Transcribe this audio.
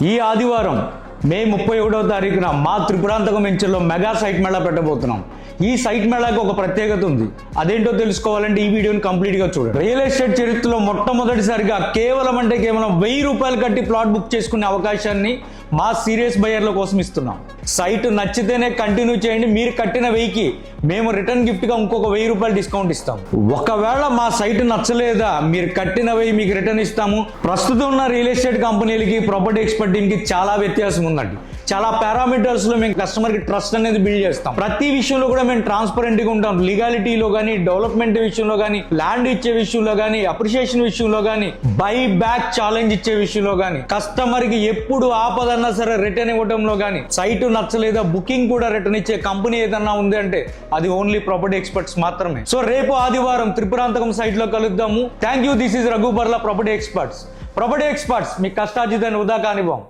ఈ ఆదివారం మే 31వ తారీఖున మా త్రిపురాంతకం వెంచర్లో మెగా సైట్ మేళా పెట్టబోతున్నాం. ఈ సైట్ మేళాకి ఒక ప్రత్యేకత ఉంది. అదేంటో తెలుసుకోవాలంటే ఈ వీడియోని కంప్లీట్గా చూడండి. రియల్ ఎస్టేట్ చరిత్రలో మొట్టమొదటిసారిగా కేవలం 1000 రూపాయలు కట్టి ప్లాట్ బుక్ చేసుకునే అవకాశాన్ని మా సీరియస్ బయర్ల కోసం ఇస్తున్నాం. సైట్ నచ్చితేనే కంటిన్యూ చేయండి. మీరు కట్టిన 1000కి మేము రిటర్న్ గిఫ్ట్గా ఇంకొక 1000 రూపాయలు డిస్కౌంట్ ఇస్తాం. ఒకవేళ మా సైట్ నచ్చలేదా, మీరు కట్టిన 1000 మీకు రిటర్న్ ఇస్తాము. ప్రస్తుతం ఉన్న రియల్ ఎస్టేట్ కంపెనీలకి ప్రాపర్టీ ఎక్స్పర్ట్ టీమ్కి చాలా వ్యత్యాసం ఉందండి. చాలా పారామీటర్స్ లో మేము కస్టమర్కి ట్రస్ట్ అనేది బిల్డ్ చేస్తాం. ప్రతి విషయంలో కూడా మేము ట్రాన్స్పరెంట్ గా ఉంటాం. లీగాలిటీలో కానీ, డెవలప్మెంట్ విషయంలో కానీ, ల్యాండ్ ఇచ్చే విషయంలో కానీ, అప్రిషియేషన్ విషయంలో కానీ, బై బ్యాక్ ఛాలెంజ్ ఇచ్చే విషయంలో కానీ, కస్టమర్ కి ఎప్పుడు ఆపదన్నా సరే రిటర్న్ ఇవ్వడంలో కానీ, సైట్ నచ్చలేదా బుకింగ్ కూడా రిటర్న్ ఇచ్చే కంపెనీ ఏదన్నా ఉంది అంటే అది ఓన్లీ ప్రాపర్టీ ఎక్స్పర్ట్స్ మాత్రమే. సో రేపు ఆదివారం త్రిపురాంతకం సైట్ లో కలుద్దాము. Thank you. This is Raghu Barla, property experts. Property experts మీ కష్టార్జితాన్ని వృధా కానివ్వం.